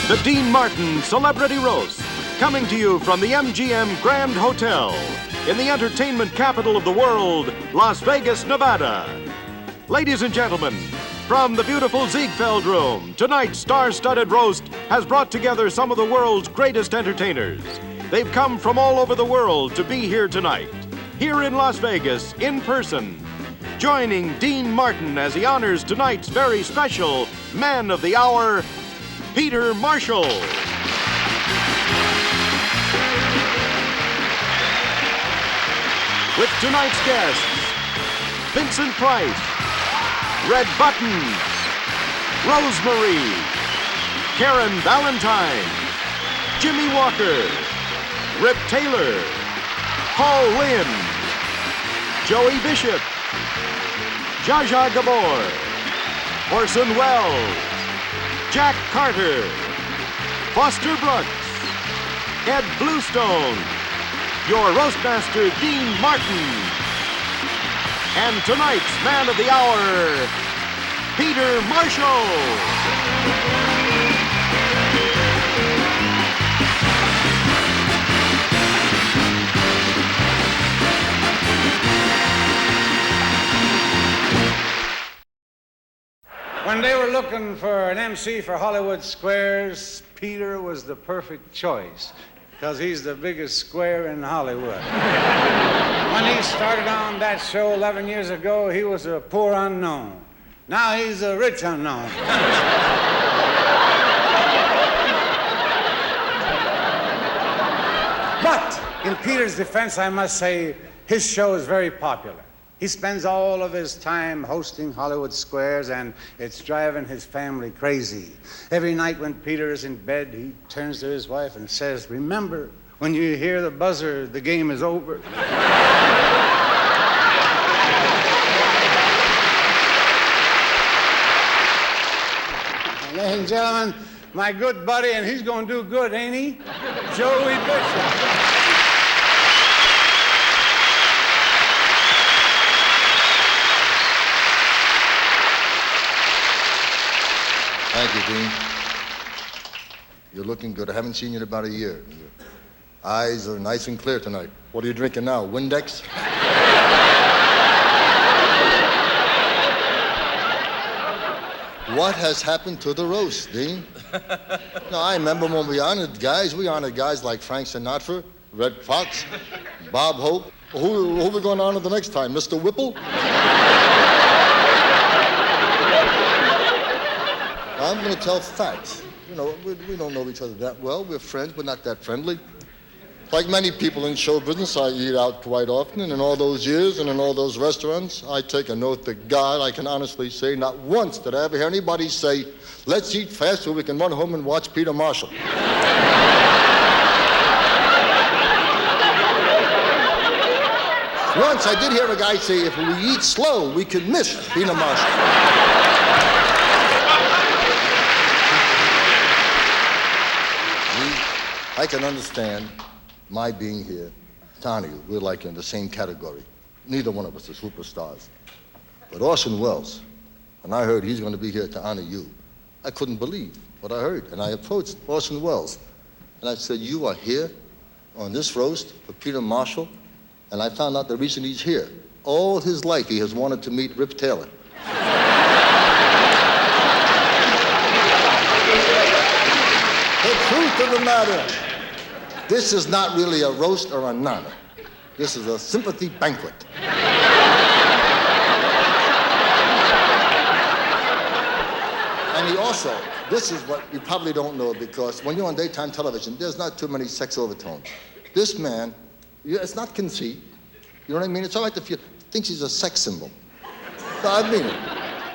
The Dean Martin Celebrity Roast, coming to you from the MGM Grand Hotel in the entertainment capital of the world, Las Vegas, Nevada. Ladies and gentlemen, from the beautiful Ziegfeld Room, tonight's star-studded roast has brought together some of the world's greatest entertainers. They've come from all over the world to be here tonight, here in Las Vegas, in person, joining Dean Martin as he honors tonight's very special Man of the Hour, Peter Marshall. With tonight's guests, Vincent Price, Red Buttons, Rosemary, Karen Valentine, Jimmie Walker, Rip Taylor, Paul Lynn, Joey Bishop, Zsa Zsa Gabor, Orson Welles, Jack Carter, Foster Brooks, Ed Bluestone, your roastmaster, Dean Martin, and tonight's Man of the Hour, Peter Marshall. When they were looking for an MC for Hollywood Squares, Peter was the perfect choice, because he's the biggest square in Hollywood. When he started on that show 11 years ago, he was a poor unknown. Now he's a rich unknown. But in Peter's defense, I must say, his show is very popular. He spends all of his time hosting Hollywood Squares, and it's driving his family crazy. Every night when Peter is in bed, he turns to his wife and says, "Remember, when you hear the buzzer, the game is over." Ladies and gentlemen, my good buddy, and he's going to do good, ain't he? Joey Bishop. Thank you, Dean. You're looking good. I haven't seen you in about a year. Your eyes are nice and clear tonight. What are you drinking now, Windex? What has happened to the roast, Dean? No, I remember when we honored guys like Frank Sinatra, Red Fox, Bob Hope. Who are we going to honor the next time, Mr. Whipple? I'm going to tell facts. You know, we don't know each other that well. We're friends, but not that friendly. Like many people in show business, I eat out quite often, and in all those years and in all those restaurants, I take an oath to God, I can honestly say not once did I ever hear anybody say, "Let's eat fast so we can run home and watch Peter Marshall." Once I did hear a guy say, "If we eat slow, we can miss Peter Marshall." I can understand my being here to honor you. We're like in the same category. Neither one of us are superstars. But Orson Welles, when I heard he's going to be here to honor you, I couldn't believe what I heard. And I approached Orson Welles, and I said, "You are here on this roast for Peter Marshall?" And I found out the reason he's here. All his life he has wanted to meet Rip Taylor. The truth of the matter, this is not really a roast or an honor. This is a sympathy banquet. And he also, this is what you probably don't know, because when you're on daytime television, there's not too many sex overtones. This man, it's not conceit. You know what I mean? It's all right if you think he's a sex symbol. No, I mean it.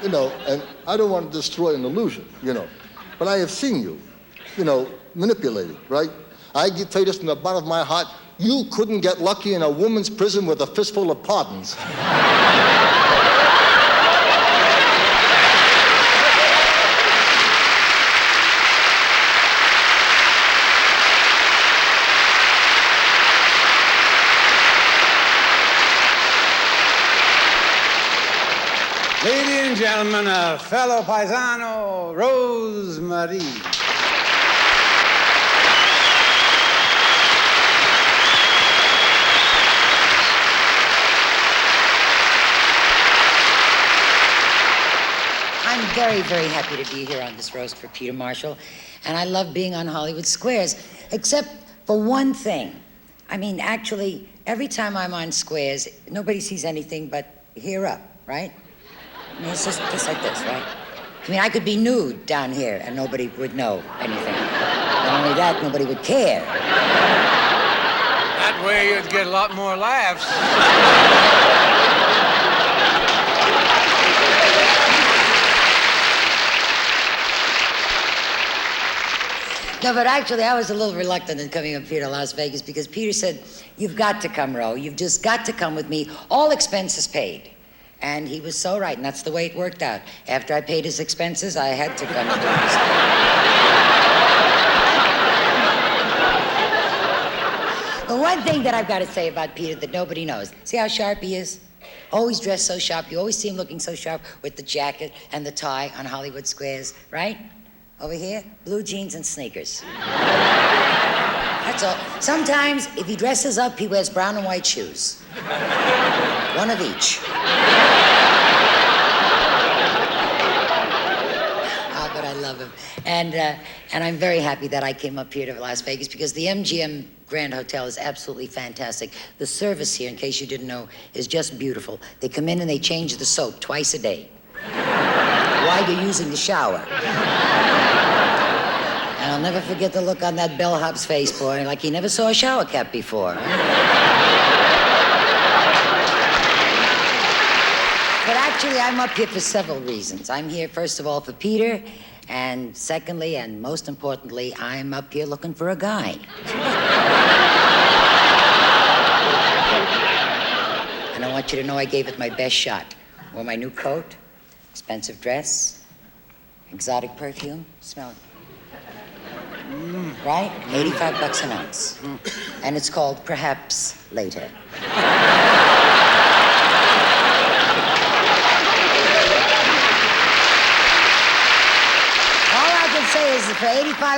You know, and I don't want to destroy an illusion, you know. But I have seen you, you know, manipulated, right? I tell you this from the bottom of my heart, you couldn't get lucky in a woman's prison with a fistful of pardons. Ladies and gentlemen, a fellow paisano, Rosemary. very, very happy to be here on this roast for Peter Marshall. And I love being on Hollywood Squares, except for one thing. I mean, actually, every time I'm on Squares, nobody sees anything but here up, right? I mean, it's just like this, right? I mean, I could be nude down here and nobody would know anything. Not only that, nobody would care. That way you'd get a lot more laughs. No, but actually, I was a little reluctant in coming up here to Las Vegas because Peter said, you've got to come, Ro. You've just got to come with me. All expenses paid. And he was so right, and that's the way it worked out. After I paid his expenses, I had to come and do this. But one thing that I've got to say about Peter that nobody knows. See how sharp he is? Always dressed so sharp. You always see him looking so sharp with the jacket and the tie on Hollywood Squares, right? Over here, blue jeans and sneakers. That's all. Sometimes, if he dresses up, he wears brown and white shoes. One of each. Oh, but I love him. And I'm very happy that I came up here to Las Vegas because the MGM Grand Hotel is absolutely fantastic. The service here, in case you didn't know, is just beautiful. They come in and they change the soap twice a day while you're using the shower. And I'll never forget the look on that bellhop's face, boy, like he never saw a shower cap before. But actually, I'm up here for several reasons. I'm here, first of all, for Peter, and secondly, and most importantly, I'm up here looking for a guy. And I want you to know I gave it my best shot. Wore my new coat, expensive dress, exotic perfume, smell it. Right? $85 an ounce. And it's called Perhaps Later. All I can say is that for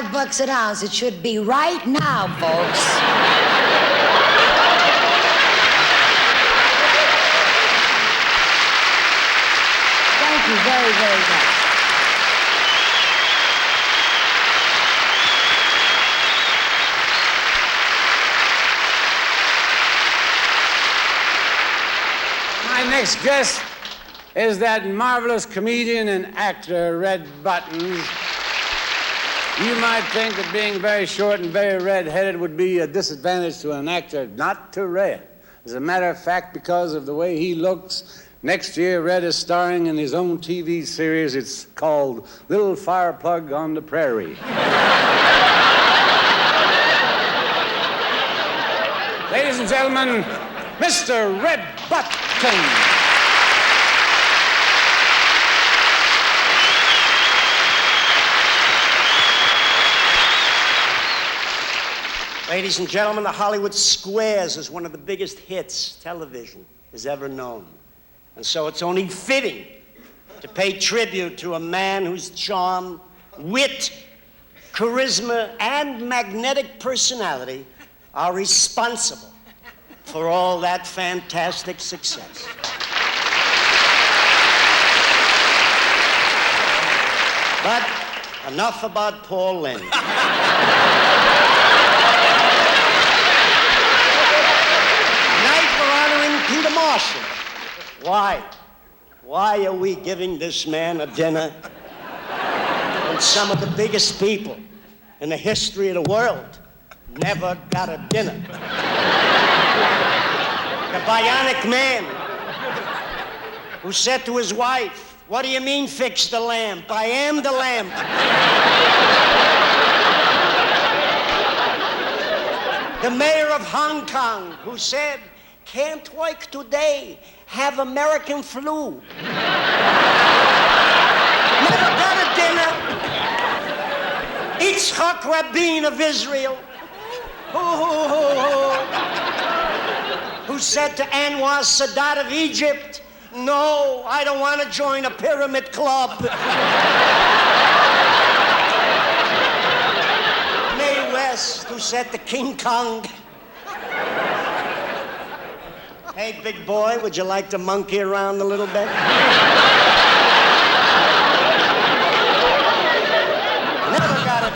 $85 an ounce, it should be right now, folks. Thank you very, very much. My next guest is that marvelous comedian and actor, Red Buttons. You might think that being very short and very red-headed would be a disadvantage to an actor. Not to Red. As a matter of fact, because of the way he looks, next year Red is starring in his own TV series. It's called Little Fireplug on the Prairie. Ladies and gentlemen, Mr. Red Buttons. Ladies and gentlemen, the Hollywood Squares is one of the biggest hits television has ever known. And so it's only fitting to pay tribute to a man whose charm, wit, charisma, and magnetic personality are responsible for all that fantastic success. But enough about Paul Lynde. Tonight we're honoring Peter Marshall. Why? Why are we giving this man a dinner when some of the biggest people in the history of the world never got a dinner? The bionic man who said to his wife, "What do you mean fix the lamp? I am the lamp." The mayor of Hong Kong who said, "Can't work today, have American flu." Never got a dinner. Yitzhak Rabin of Israel who said to Anwar Sadat of Egypt, "No, I don't want to join a pyramid club." Mae West, who said to King Kong, "Hey, big boy, would you like to monkey around a little bit?"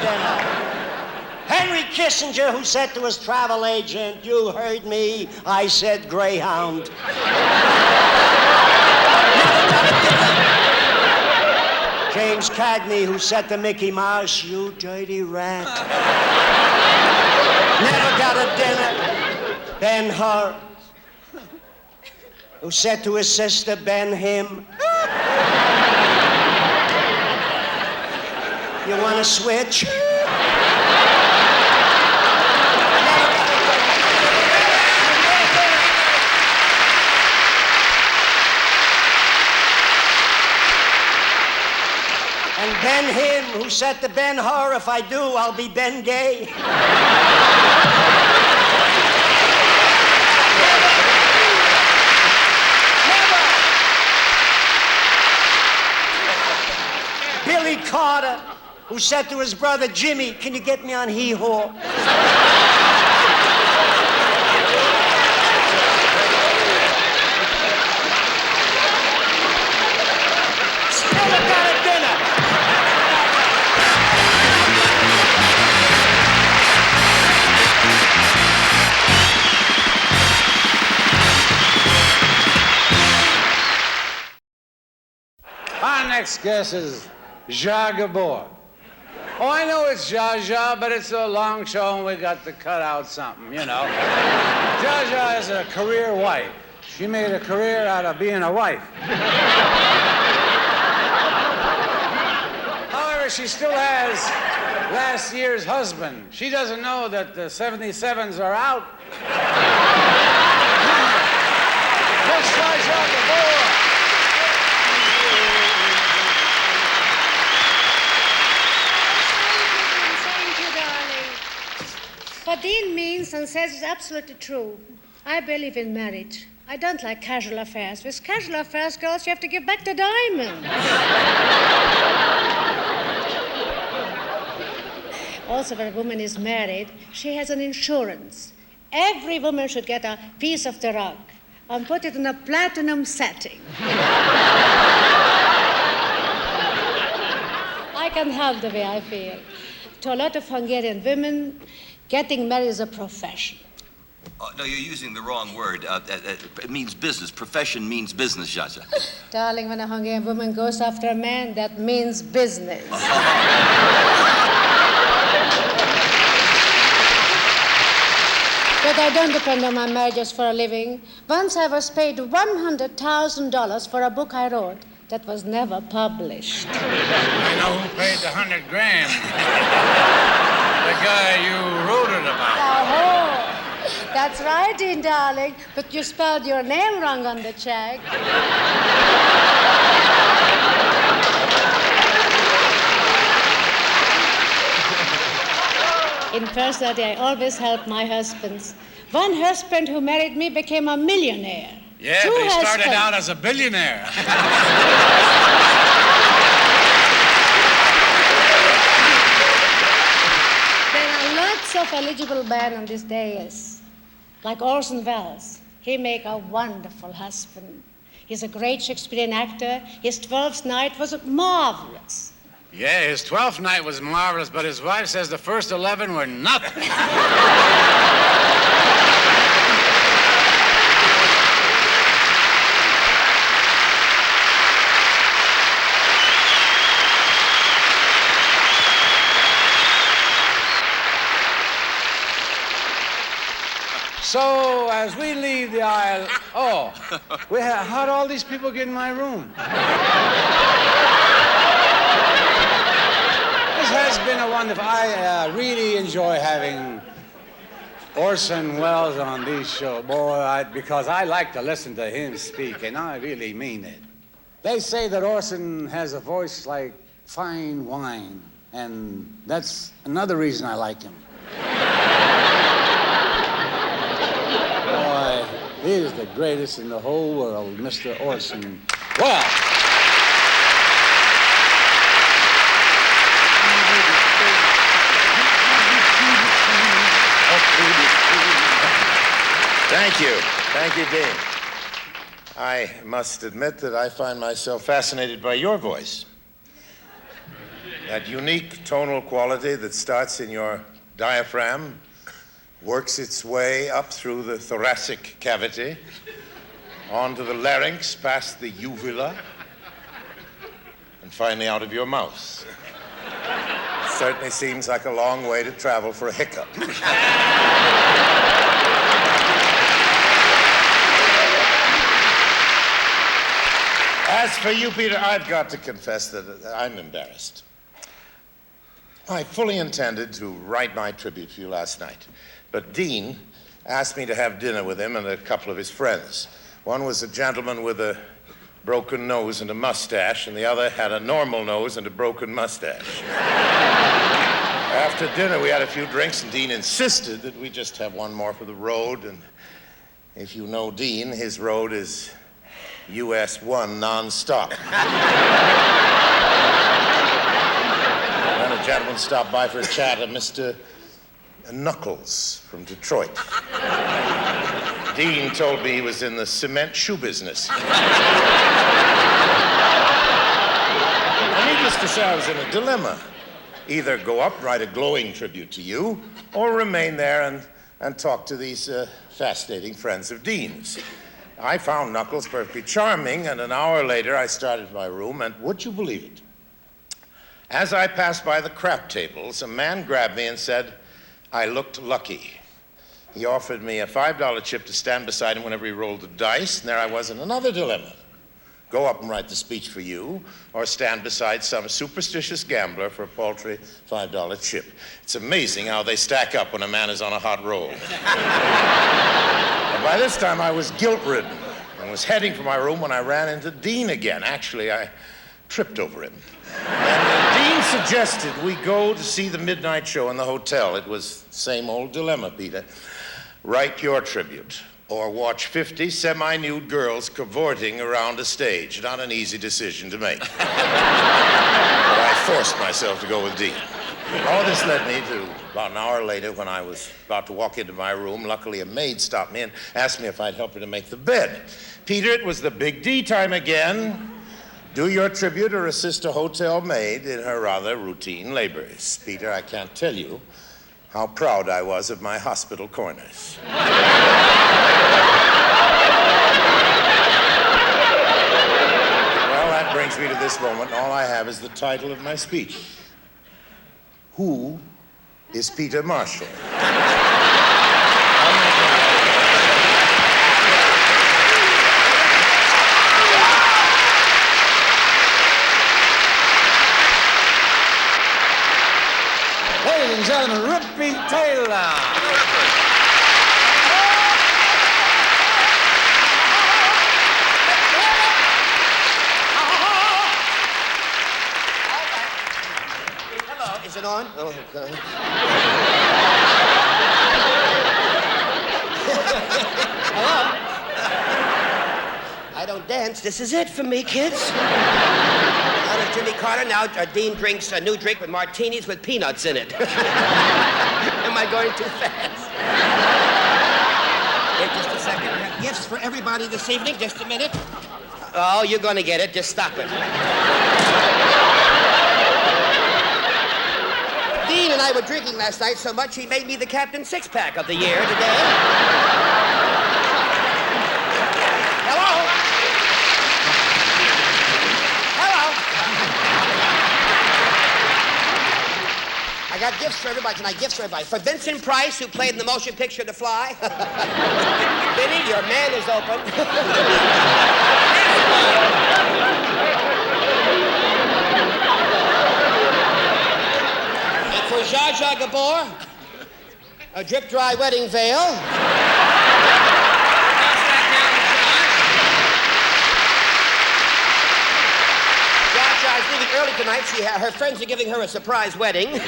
dinner. Henry Kissinger, who said to his travel agent, "You heard me, I said Greyhound." James Cagney, who said to Mickey Mouse, "You dirty rat." Never got a dinner. Ben Hur, who said to his sister, "Ben him." You want to switch? And Ben him, who said to Ben Hur, "If I do, I'll be Ben Gay." Billy Carter, who said to his brother, "Jimmy, can you get me on Hee-Haw?" Never got a dinner. Our next guest is Zsa Gabor. Oh, I know it's Zsa Zsa, but it's a long show and we got to cut out something, you know. Zsa Zsa is a career wife. She made a career out of being a wife. However, she still has last year's husband. She doesn't know that the 77s are out. Miss Zsa Zsa Gabor. What Dean means and says is absolutely true. I believe in marriage. I don't like casual affairs. With casual affairs, girls, you have to give back the diamond. Also, when a woman is married, she has an insurance. Every woman should get a piece of the rug and put it in a platinum setting. I can help the way I feel. To a lot of Hungarian women, getting married is a profession. No, you're using the wrong word. It means business. Profession means business, Zsa Zsa. Darling, when a Hungarian woman goes after a man, that means business. But I don't depend on my marriages for a living. Once I was paid $100,000 for a book I wrote that was never published. I know who paid the $100,000. The guy you wrote it about. Oh, that's right, Dean, darling. But you spelled your name wrong on the check. In personality, I always help my husbands. One husband who married me became a millionaire. Yeah, but he started out as a billionaire. There are lots of eligible men on this dais, like Orson Welles. He make a wonderful husband. He's a great Shakespearean actor. His 12th night was marvelous. Yeah, his 12th night was marvelous, but his wife says the first 11 were nothing. So, as we leave the aisle, how'd all these people get in my room? This has been a wonderful, I really enjoy having Orson Welles on these shows, because I like to listen to him speak, and I really mean it. They say that Orson has a voice like fine wine, and that's another reason I like him. Boy, he is the greatest in the whole world, Mr. Orson Welles. Thank you. Thank you, Dean. I must admit that I find myself fascinated by your voice. That unique tonal quality that starts in your diaphragm, works its way up through the thoracic cavity, onto the larynx, past the uvula, and finally out of your mouth. Certainly seems like a long way to travel for a hiccup. As for you, Peter, I've got to confess that I'm embarrassed. I fully intended to write my tribute to you last night, but Dean asked me to have dinner with him and a couple of his friends. One was a gentleman with a broken nose and a mustache, and the other had a normal nose and a broken mustache. After dinner, we had a few drinks, and Dean insisted that we just have one more for the road. And if you know Dean, his road is US 1 nonstop. Then a gentleman stopped by for a chat, a Mr. Knuckles from Detroit. Dean told me he was in the cement shoe business. Needless to say, I was in a dilemma. Either go up, write a glowing tribute to you, or remain there and talk to these fascinating friends of Dean's. I found Knuckles perfectly charming, and an hour later I started my room, and would you believe it? As I passed by the crap tables, a man grabbed me and said, I looked lucky. He offered me a $5 chip to stand beside him whenever he rolled the dice, and there I was in another dilemma. Go up and write the speech for you, or stand beside some superstitious gambler for a paltry $5 chip. It's amazing how they stack up when a man is on a hot roll. And by this time, I was guilt-ridden and was heading for my room when I ran into Dean again. Actually, I tripped over him. And Dean suggested we go to see the midnight show in the hotel. It was the same old dilemma, Peter. Write your tribute, or watch 50 semi-nude girls cavorting around a stage. Not an easy decision to make. But I forced myself to go with Dean. All this led me to about an hour later when I was about to walk into my room. Luckily, a maid stopped me and asked me if I'd help her to make the bed. Peter, it was the big D time again. Do your tribute or assist a hotel maid in her rather routine labors. Peter, I can't tell you how proud I was of my hospital corners. Well, that brings me to this moment. All I have is the title of my speech. Who is Peter Marshall? Ladies and gentlemen, Rippy Taylor. Hello, is it on? Oh, okay. Hello? I don't dance. This is it for me, kids. Out of Jimmy Carter, now Dean drinks a new drink with martinis with peanuts in it. Am I going too fast? Wait just a second. We have gifts for everybody this evening. Just a minute. Oh, you're going to get it. Just stop it. Dean and I were drinking last night so much he made me the Captain Six-Pack of the year today. Hello? I got gifts for everybody. Can I gifts for everybody? For Vincent Price, who played in the motion picture The Fly. Vinny, your man is open. And for Zsa Zsa Gabor, a drip-dry wedding veil. Zsa's leaving early tonight. Her friends are giving her a surprise wedding. We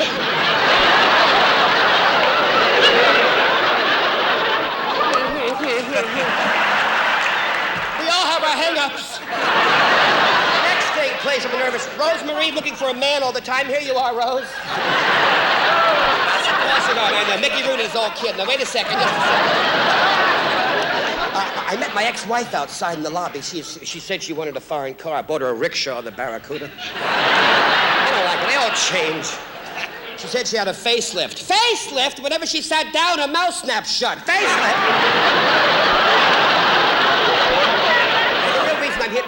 all have our hang-ups. Next thing, please, I'm nervous. Rosemary looking for a man all the time. Here you are, Rose. Pass it on. I know. Mickey Rooney's old kid. Now, wait a second. Just a second. I met my ex-wife outside in the lobby. She said she wanted a foreign car. I bought her a rickshaw, the Barracuda. I don't like They all change. She said she had a facelift. Facelift? Whenever she sat down, her mouth snapped shut. Facelift?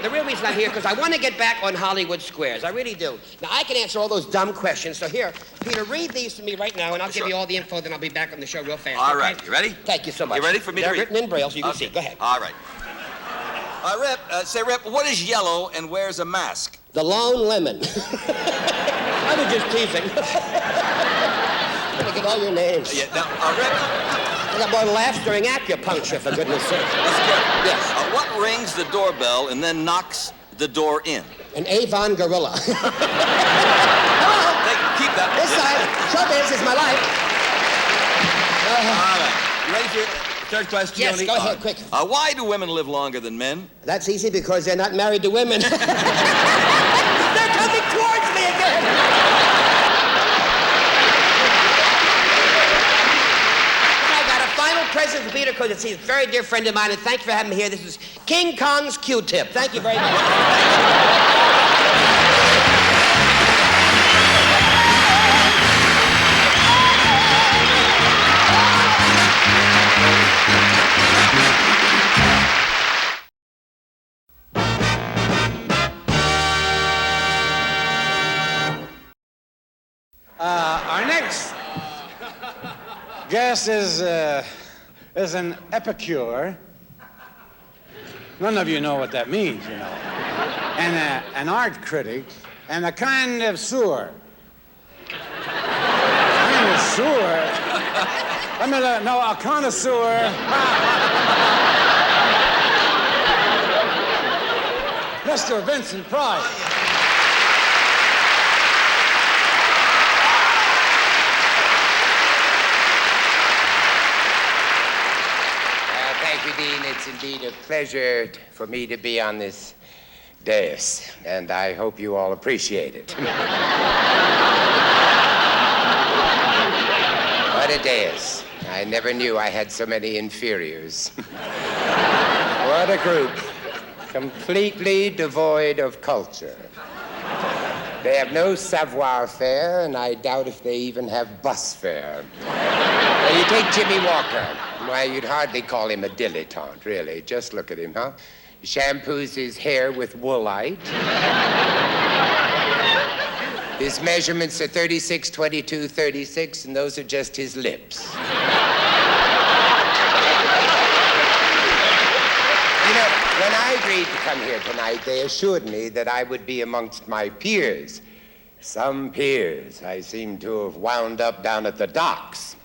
The real reason I'm here, because I want to get back on Hollywood Squares. I really do. Now, I can answer all those dumb questions. So here, Peter, read these to me right now, and I'll give you all the info, then I'll be back on the show real fast. All right. You ready? Thank you so much. You ready for me to read? They're written in Braille, so you can see. Go ahead. All right. Rip, what is yellow and wears a mask? The Lone Lemon. I was just teasing. I'm gonna get all your names. Yeah, now, Rip. I got more laughs during acupuncture, for goodness sake. Yes. What rings the doorbell and then knocks the door in? An Avon gorilla. Hey, keep that. This side. Showbiz is my life. All right. You ready for your third question? Yes, go ahead, quick. Why do women live longer than men? That's easy, because they're not married to women. They're coming towards me again. I got a final present for Peter, because he's a very dear friend of mine, and thank you for having me here. This is King Kong's Q-tip. Thank you very much. Our next guest is an epicure. None of you know what that means, you know. And an art critic, and a kind of sewer. Kind of sewer? I mean, no, a connoisseur. Mr. Vincent Price. Thank you, Dean. It's indeed a pleasure for me to be on this dais, and I hope you all appreciate it. What a dais. I never knew I had so many inferiors. What a group. Completely devoid of culture. They have no savoir-faire, and I doubt if they even have bus fare. Now, you take Jimmie Walker. Why, you'd hardly call him a dilettante, really. Just look at him, huh? He shampoos his hair with woolite. His measurements are 36, 22, 36, and those are just his lips. You know, when I agreed to come here tonight, they assured me that I would be amongst my peers. Some peers I seem to have wound up down at the docks.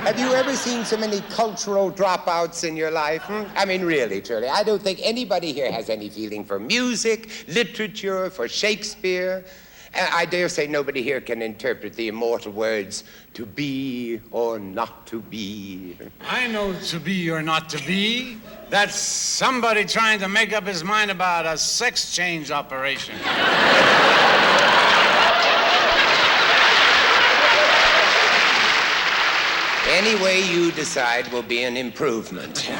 Have you ever seen so many cultural dropouts in your life? I mean, really, truly. I don't think anybody here has any feeling for music, literature, for Shakespeare. I dare say nobody here can interpret the immortal words, to be or not to be. I know to be or not to be. That's somebody trying to make up his mind about a sex change operation. Any way you decide will be an improvement. Tell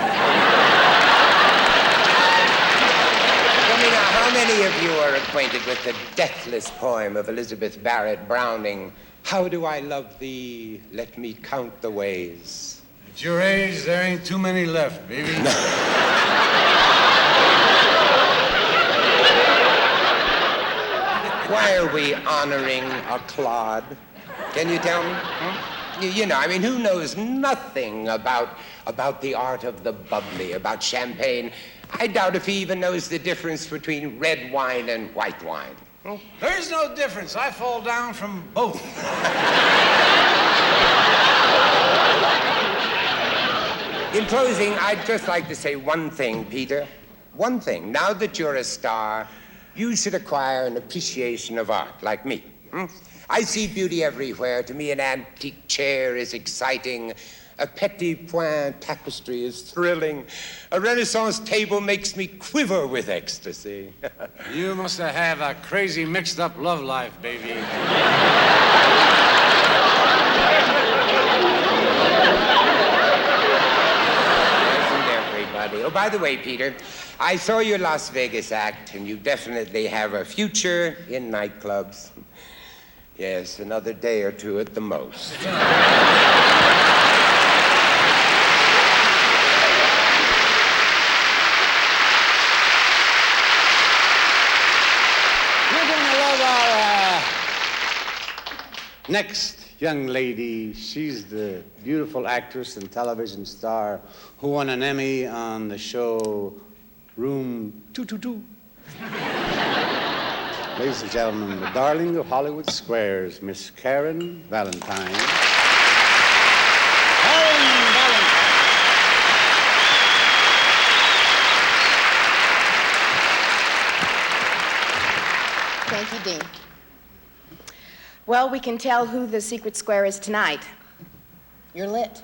me now, how many of you are acquainted with the deathless poem of Elizabeth Barrett Browning, How do I love thee? Let me count the ways. At your age, there ain't too many left, baby. Why are we honoring a clod? Can you tell me? You know, I mean, who knows nothing about the art of the bubbly, about champagne? I doubt if he even knows the difference between red wine and white wine. There's no difference. I fall down from both. In closing, I'd just like to say one thing, Peter. One thing. Now that you're a star, you should acquire an appreciation of art, like me. I see beauty everywhere. To me, an antique chair is exciting. A petit point tapestry is thrilling. A Renaissance table makes me quiver with ecstasy. You must have had a crazy mixed-up love life, baby. Isn't everybody? Oh, by the way, Peter, I saw your Las Vegas act, and you definitely have a future in nightclubs. Yes, another day or two at the most. You're gonna love our next young lady. She's the beautiful actress and television star who won an Emmy on the show Room 222. Ladies and gentlemen, the darling of Hollywood Squares, Miss Karen Valentine. Karen Valentine. Thank you, Dean. Well, we can tell who the secret square is tonight. You're lit.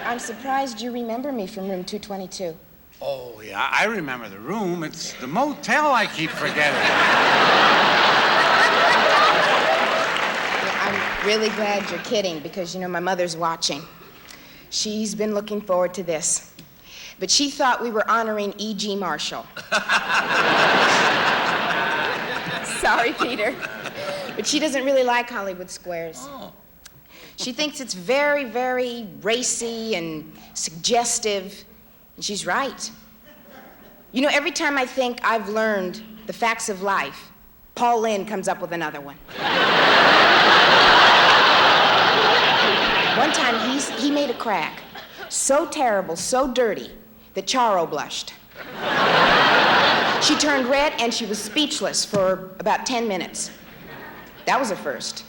I'm surprised you remember me from room 222. Oh, yeah, I remember the room. It's the motel I keep forgetting. I'm really glad you're kidding because, my mother's watching. She's been looking forward to this. But she thought we were honoring E.G. Marshall. Sorry, Peter. But she doesn't really like Hollywood Squares. Oh. She thinks it's very, very racy and suggestive. And she's right. Every time I think I've learned the facts of life, Paul Lynde comes up with another one. One time, he made a crack so terrible, so dirty, that Charo blushed. She turned red, and she was speechless for about 10 minutes. That was a first.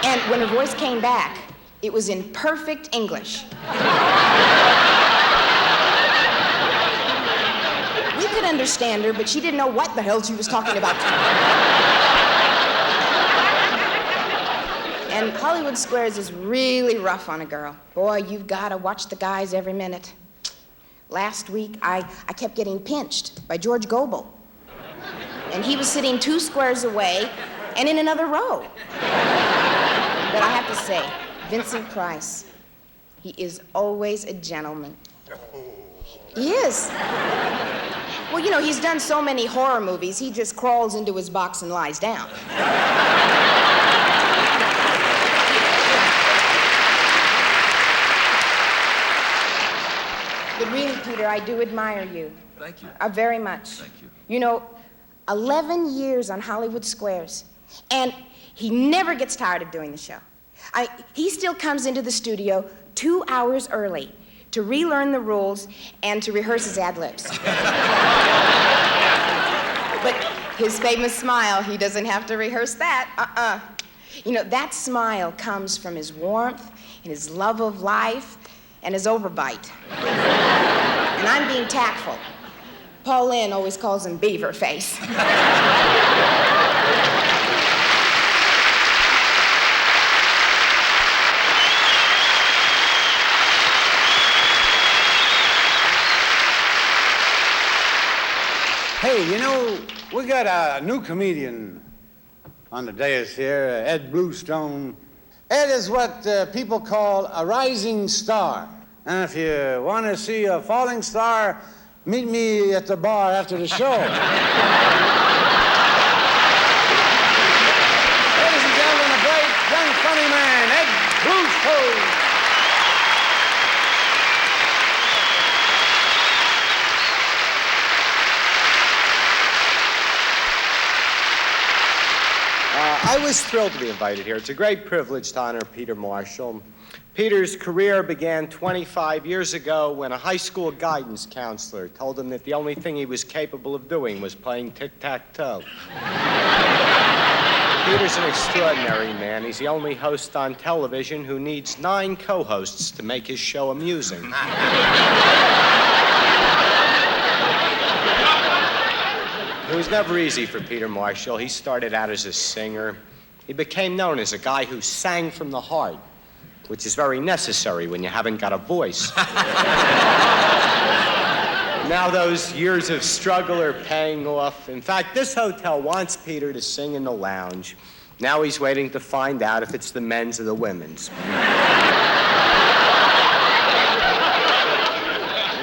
And when her voice came back, it was in perfect English. We could understand her, but she didn't know what the hell she was talking about. And Hollywood Squares is really rough on a girl. Boy, you've got to watch the guys every minute. Last week, I kept getting pinched by George Gobel. And he was sitting 2 squares away and in another row. But I have to say, Vincent Price, he is always a gentleman. He is. Well, he's done so many horror movies, he just crawls into his box and lies down. But really, Peter, I do admire you. Thank you. Very much. Thank you. 11 years on Hollywood Squares, and he never gets tired of doing the show. He still comes into the studio 2 hours early to relearn the rules and to rehearse his ad-libs. But his famous smile, he doesn't have to rehearse that. That smile comes from his warmth and his love of life and his overbite. And I'm being tactful. Paul Lynde always calls him beaver face. Hey, we got a new comedian on the dais here, Ed Bluestone. Ed is what people call a rising star. And if you want to see a falling star, meet me at the bar after the show. Ladies and gentlemen, a great young funny man, Ed Bluestone. I was thrilled to be invited here. It's a great privilege to honor Peter Marshall. Peter's career began 25 years ago when a high school guidance counselor told him that the only thing he was capable of doing was playing tic-tac-toe. Peter's an extraordinary man. He's the only host on television who needs 9 co-hosts to make his show amusing. It was never easy for Peter Marshall. He started out as a singer. He became known as a guy who sang from the heart, which is very necessary when you haven't got a voice. Now those years of struggle are paying off. In fact, this hotel wants Peter to sing in the lounge. Now he's waiting to find out if it's the men's or the women's.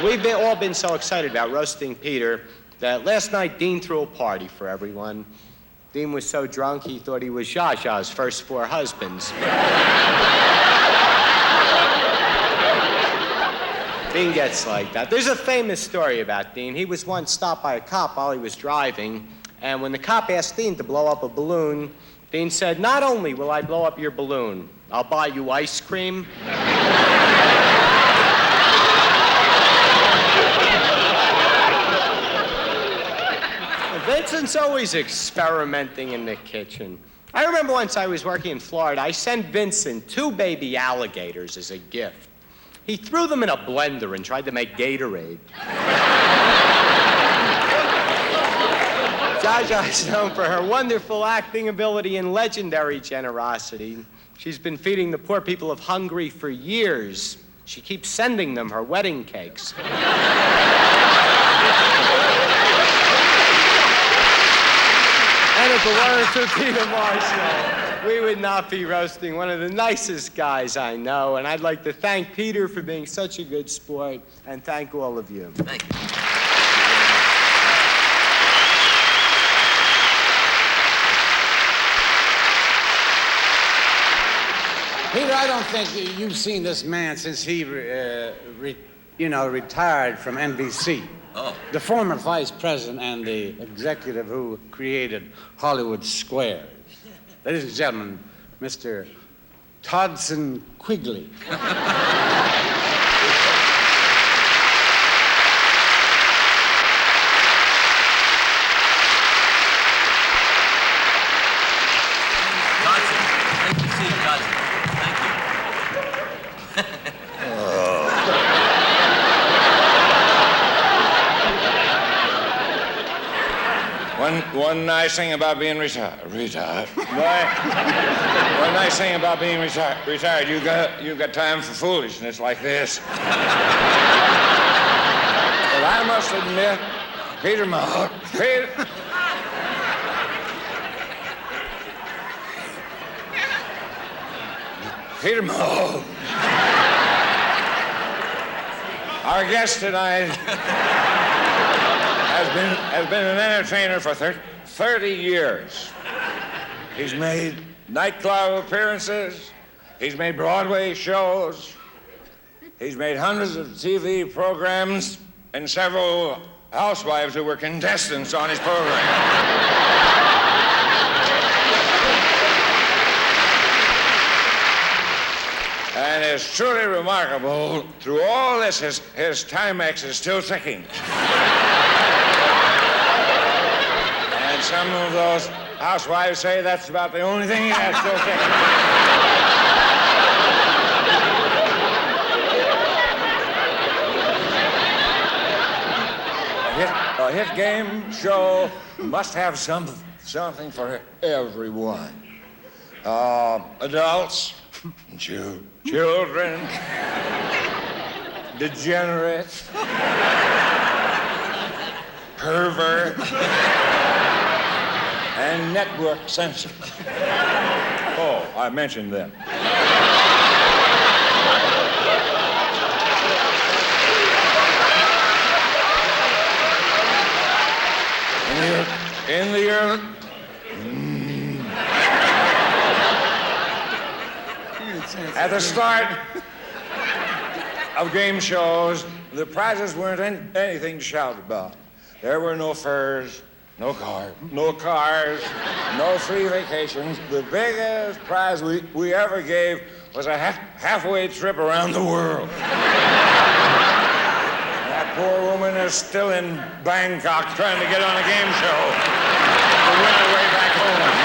We've all been so excited about roasting Peter that last night Dean threw a party for everyone. Dean was so drunk he thought he was Zsa Zsa's first 4 husbands. Dean gets like that. There's a famous story about Dean. He was once stopped by a cop while he was driving, and when the cop asked Dean to blow up a balloon, Dean said, "Not only will I blow up your balloon, I'll buy you ice cream." Vincent's always experimenting in the kitchen. I remember once I was working in Florida, I sent Vincent 2 baby alligators as a gift. He threw them in a blender and tried to make Gatorade. Zsa Zsa is known for her wonderful acting ability and legendary generosity. She's been feeding the poor people of Hungary for years. She keeps sending them her wedding cakes. And if it weren't for Peter Marshall, we would not be roasting one of the nicest guys I know. And I'd like to thank Peter for being such a good sport, and thank all of you. Thank you. Peter, I don't think you've seen this man since he, retired from NBC. Oh. The former vice president and the executive who created Hollywood Squares. Ladies and gentlemen, Mr. Toddson Quigley. One nice thing about being retired. One nice thing about being retired, you got time for foolishness like this. But I must admit, Peter Moe. Our guest tonight has been an entertainer for 30 years. He's made nightclub appearances. He's made Broadway shows. He's made hundreds of TV programs and several housewives who were contestants on his program. And it's truly remarkable. Through all this, his Timex is still ticking. And some of those housewives say that's about the only thing he has still ticking. A hit game show must have something for everyone. Adults, children, degenerates, perverts, and network censors. Oh, I mentioned them. In the early... At the start of game shows, the prizes weren't anything to shout about. There were no furs, no cars, no free vacations. The biggest prize we ever gave was a halfway trip around the world. That poor woman is still in Bangkok trying to get on a game show to win her way back home.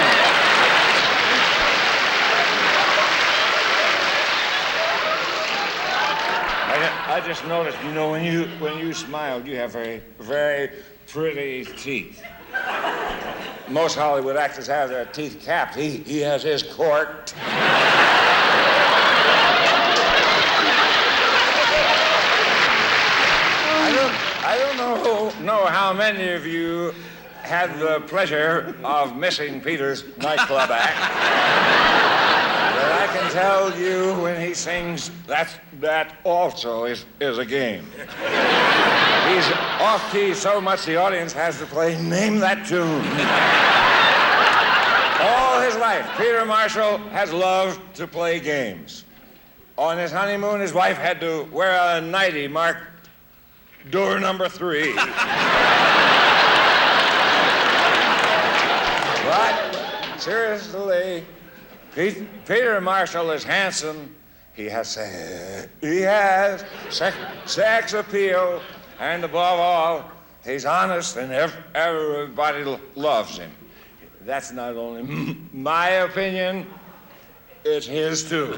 I just noticed, when you smiled, you have very, very pretty teeth. Most Hollywood actors have their teeth capped. He has his corked. I don't know how many of you had the pleasure of missing Peter's nightclub act. But I can tell you when he sings, that also is a game. He's off key so much the audience has to play Name That Tune. All his life, Peter Marshall has loved to play games. On his honeymoon, his wife had to wear a nightie marked door number 3. But, seriously, Peter Marshall is handsome. He has sex appeal, and above all, he's honest and everybody loves him. That's not only my opinion, it's his too.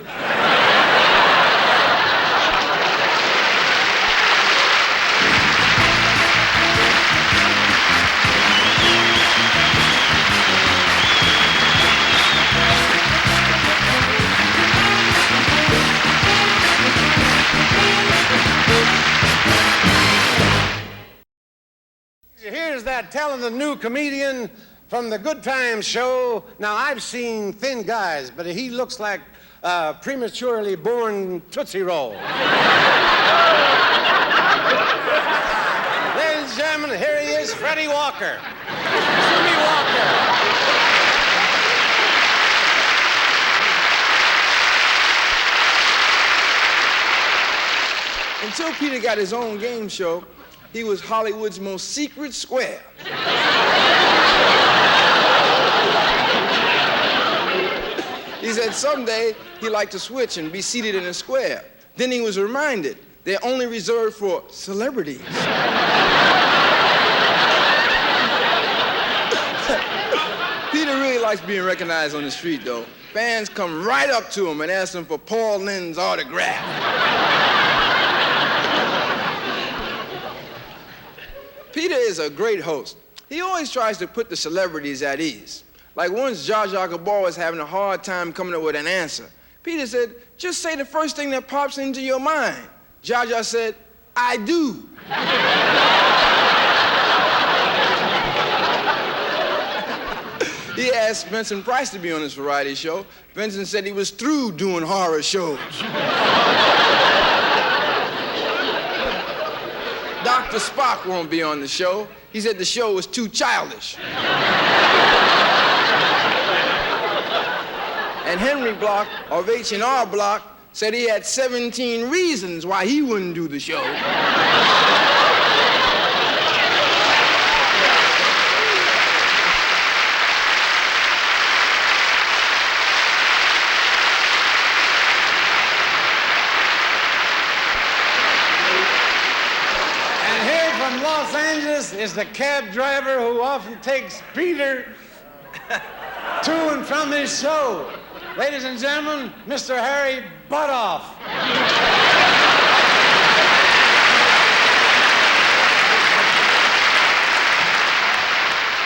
Here's that talented new comedian from the Good Times show. Now, I've seen thin guys, but he looks like a prematurely born Tootsie Roll. Ladies and gentlemen, here he is, Freddie Walker. Jimmie Walker. Until Peter got his own game show, he was Hollywood's most secret square. He said someday he'd like to switch and be seated in a square. Then he was reminded they're only reserved for celebrities. Peter really likes being recognized on the street, though. Fans come right up to him and ask him for Paul Lynde's autograph. Peter is a great host. He always tries to put the celebrities at ease. Like once Zsa Zsa Gabor was having a hard time coming up with an answer. Peter said, just say the first thing that pops into your mind. Zsa Zsa said, I do. He asked Vincent Price to be on his variety show. Vincent said he was through doing horror shows. Dr. Spock won't be on the show. He said the show was too childish. And Henry Block of H&R Block said he had 17 reasons why he wouldn't do the show. Los Angeles is the cab driver who often takes Peter to and from his show. Ladies and gentlemen, Mr. Harry Butoff.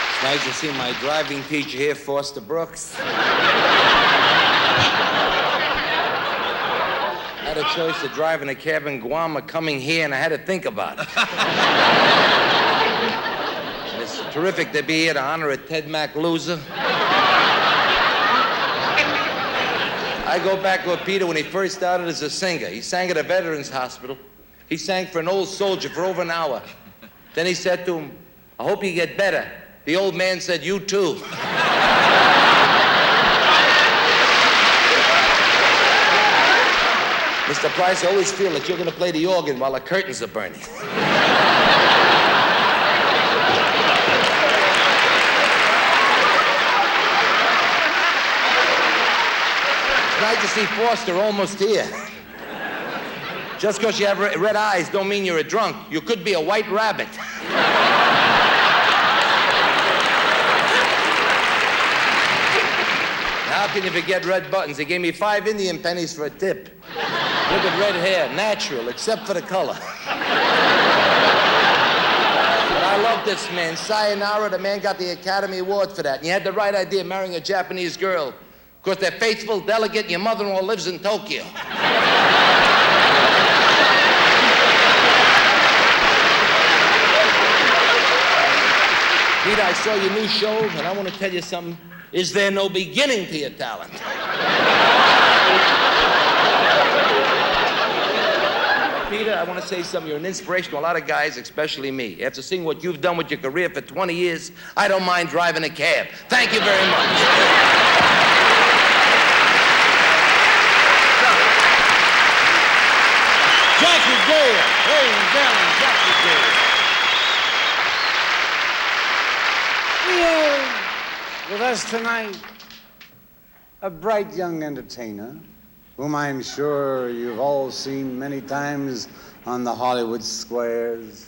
It's nice to see my driving teacher here, Foster Brooks. I had a choice of driving a cab in Guam or coming here, and I had to think about it. And it's terrific to be here to honor a Ted Mack loser. I go back with Peter when he first started as a singer. He sang at a veterans hospital. He sang for an old soldier for over an hour. Then he said to him, I hope you get better. The old man said, you too. Mr. Price, I always feel that you're going to play the organ while the curtains are burning. It's nice to see Foster almost here. Just because you have red eyes don't mean you're a drunk. You could be a white rabbit. How can you forget red buttons? They gave me 5 Indian pennies for a tip. Look at red hair, natural, except for the color. But I love this man. Sayonara, the man got the Academy Award for that. And you had the right idea marrying a Japanese girl. Because they're faithful, delicate, and your mother-in-law lives in Tokyo. Peter, I saw your new show, and I want to tell you something. Is there no beginning to your talent? Peter, I want to say something. You're an inspiration to a lot of guys, especially me. After seeing what you've done with your career for 20 years, I don't mind driving a cab. Thank you very much. Jackie Gabe, ladies and gentlemen, Jackie Gabe. Here with us tonight, a bright young entertainer, whom I'm sure you've all seen many times on the Hollywood squares.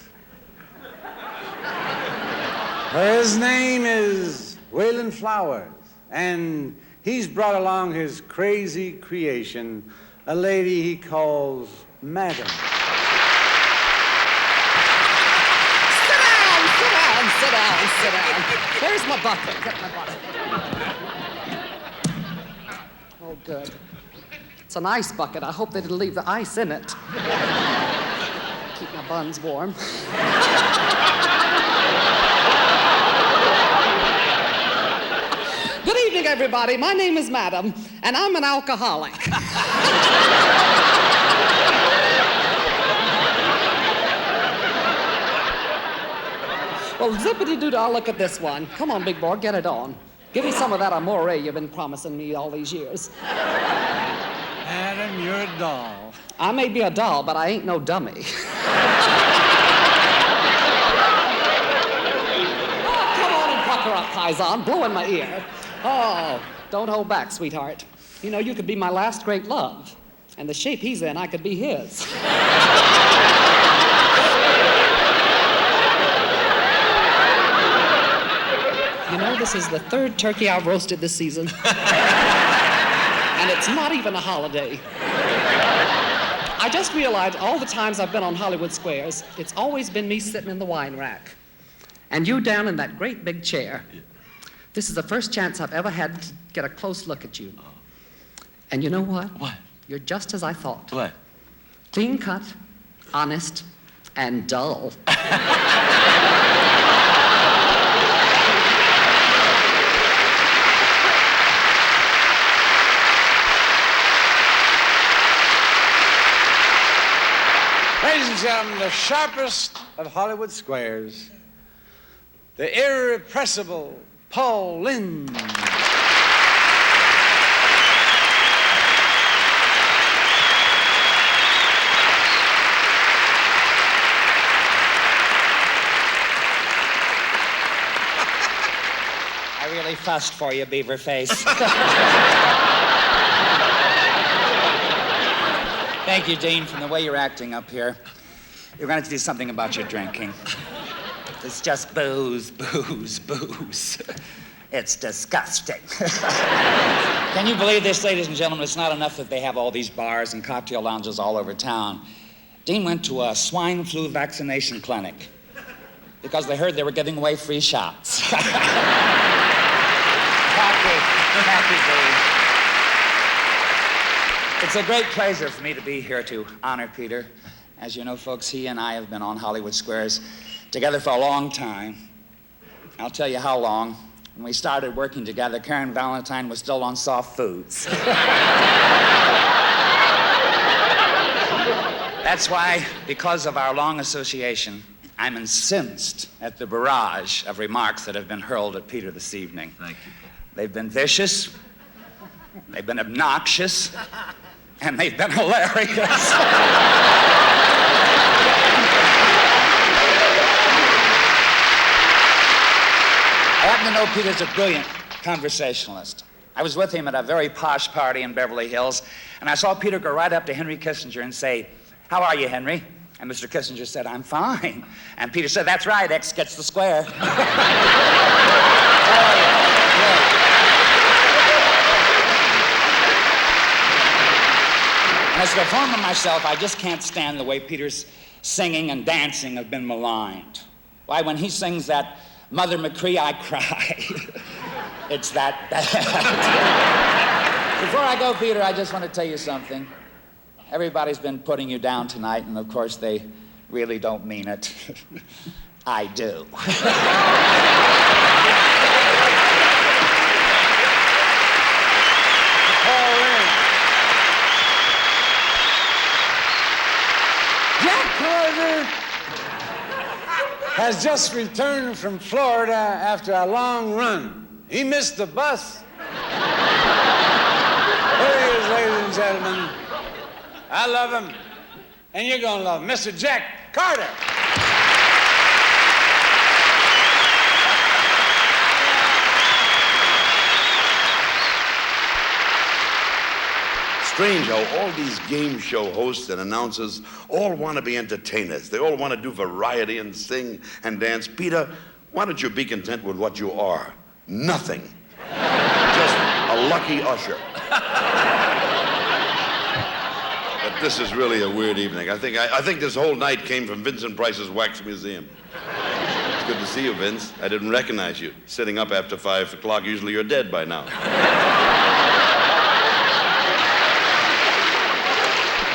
His name is Wayland Flowers, and he's brought along his crazy creation, a lady he calls Madame. Sit down. Where's my bucket? Get my bucket. Oh, good. It's an ice bucket. I hope they didn't leave the ice in it. Keep my buns warm. Good evening, everybody. My name is Madame, and I'm an alcoholic. Well, zippity-doo-dah, look at this one. Come on, big boy, get it on. Give me some of that amore you've been promising me all these years. Madam, you're a doll. I may be a doll, but I ain't no dummy. Oh, come on and pucker up, Paisan. Blow in my ear. Oh, don't hold back, sweetheart. You know, you could be my last great love. And the shape he's in, I could be his. You know, this is the third turkey I've roasted this season. And it's not even a holiday. I just realized all the times I've been on Hollywood Squares, it's always been me sitting in the wine rack. And you down in that great big chair. This is the first chance I've ever had to get a close look at you. And you know what? What? You're just as I thought. What? Clean cut, honest, and dull. Ladies and gentlemen, the sharpest of Hollywood squares, the irrepressible Paul Lynde. I really fussed for you, beaver face. Thank you, Dean, from the way you're acting up here. You're going to have to do something about your drinking. It's just booze, booze, booze. It's disgusting. Can you believe this, ladies and gentlemen? It's not enough that they have all these bars and cocktail lounges all over town. Dean went to a swine flu vaccination clinic because they heard they were giving away free shots. Happy, Dean. It's a great pleasure for me to be here to honor Peter. As you know, folks, he and I have been on Hollywood Squares together for a long time. I'll tell you how long. When we started working together, Karen Valentine was still on soft foods. That's why, because of our long association, I'm incensed at the barrage of remarks that have been hurled at Peter this evening. Thank you. They've been vicious, they've been obnoxious, and they've been hilarious. I happen to know Peter's a brilliant conversationalist. I was with him at a very posh party in Beverly Hills, and I saw Peter go right up to Henry Kissinger and say, "How are you, Henry?" And Mr. Kissinger said, "I'm fine." And Peter said, "That's right, X gets the square." And as a performer myself, I just can't stand the way Peter's singing and dancing have been maligned. Why, when he sings that Mother McCree, I cry. It's that bad. Before I go, Peter, I just want to tell you something. Everybody's been putting you down tonight, and of course they really don't mean it. I do. has just returned from Florida after a long run. He missed the bus. Here he is, ladies and gentlemen. I love him, and you're gonna love him. Mr. Jack Carter. Strange how all these game show hosts and announcers all want to be entertainers. They all want to do variety and sing and dance. Peter, why don't you be content with what you are? Nothing. Just a lucky usher. But this is really a weird evening. I think this whole night came from Vincent Price's Wax Museum. It's good to see you, Vince. I didn't recognize you. Sitting up after 5 o'clock, usually you're dead by now.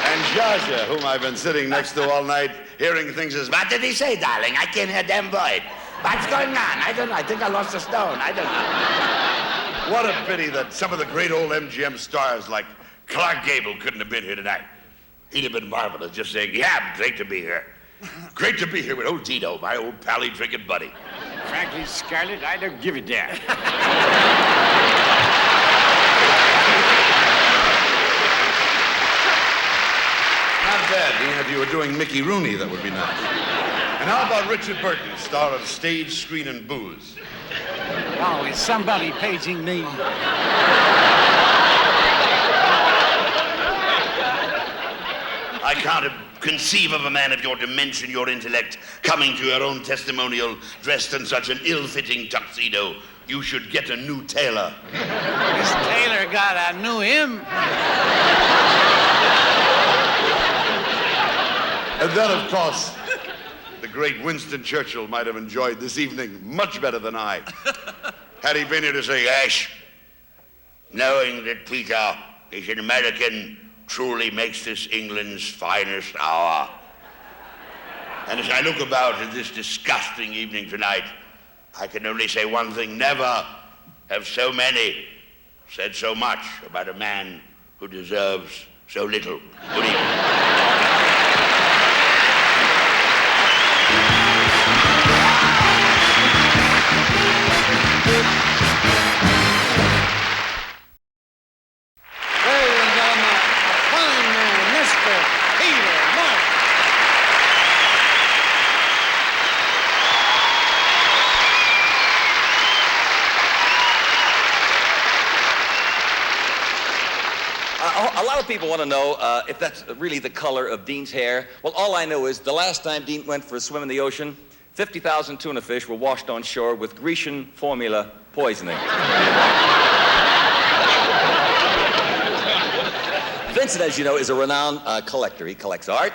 And Zsa Zsa, whom I've been sitting next to all night, hearing things as, what did he say, darling? I can't hear a damn word. What's going on? I don't know. I think I lost a stone. I don't know. What a pity that some of the great old MGM stars like Clark Gable couldn't have been here tonight. He'd have been marvelous, just saying, yeah, great to be here. Great to be here with old Tito, my old pally drinking buddy. Frankly, Scarlett, I don't give a damn. Not bad, Dean. If you were doing Mickey Rooney, that would be nice. And how about Richard Burton, star of Stage, Screen, and Booze? Oh, is somebody paging me? I can't conceive of a man of your dimension, your intellect, coming to your own testimonial dressed in such an ill-fitting tuxedo. You should get a new tailor. This tailor got a new him. And then, of course, the great Winston Churchill might have enjoyed this evening much better than I. Had he been here to say, Ash, knowing that Peter is an American truly makes this England's finest hour. And as I look about at this disgusting evening tonight, I can only say one thing. Never have so many said so much about a man who deserves so little. Good evening. A lot of people want to know if that's really the color of Dean's hair. Well, all I know is the last time Dean went for a swim in the ocean, 50,000 tuna fish were washed on shore with Grecian formula poisoning. Vincent, as you know, is a renowned collector. He collects art,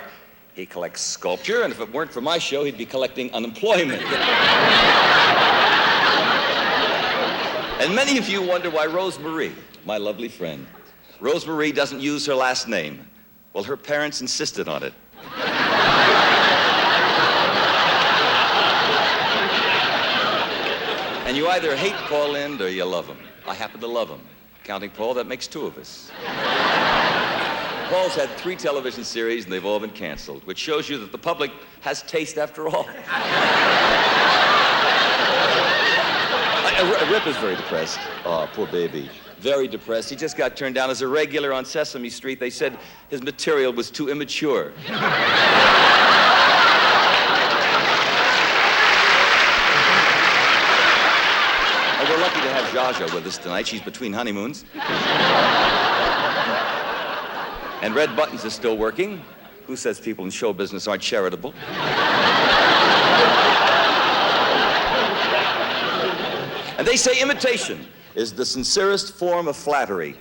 he collects sculpture, and if it weren't for my show, he'd be collecting unemployment. And many of you wonder why Rosemarie, my lovely friend, Rosemarie doesn't use her last name. Well, her parents insisted on it. And you either hate Paul Lynde or you love him. I happen to love him. Counting Paul, that makes 2 of us. Paul's had 3 television series, and they've all been canceled, which shows you that the public has taste after all. Rip is very depressed. Oh, poor baby. Very depressed. He just got turned down as a regular on Sesame Street. They said his material was too immature. And we're lucky to have Zsa Zsa with us tonight. She's between honeymoons. And Red Buttons is still working. Who says people in show business aren't charitable? And they say imitation is the sincerest form of flattery.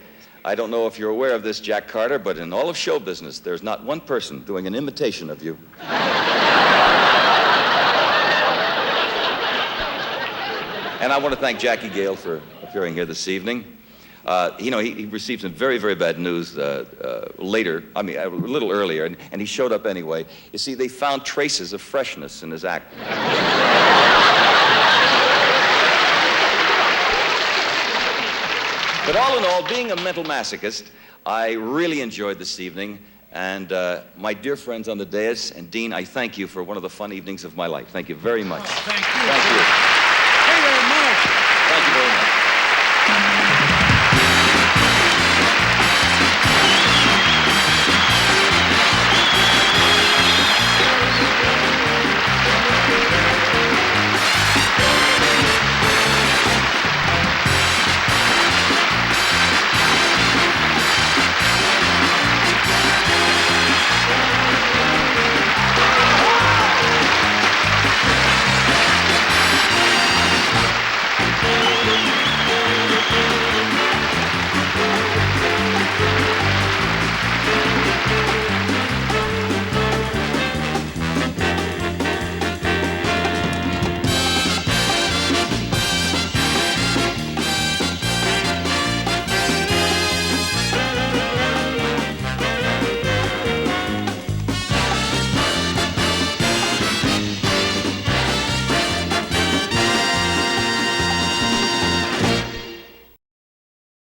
I don't know if you're aware of this, Jack Carter, but in all of show business, there's not one person doing an imitation of you. And I want to thank Jackie Gale for appearing here this evening. He received some very, very bad news later, a little earlier, and he showed up anyway. You see, they found traces of freshness in his act. But all in all, being a mental masochist, I really enjoyed this evening, And my dear friends on the dais, and Dean, I thank you for one of the fun evenings of my life. Thank you very much. Thank you. Thank you.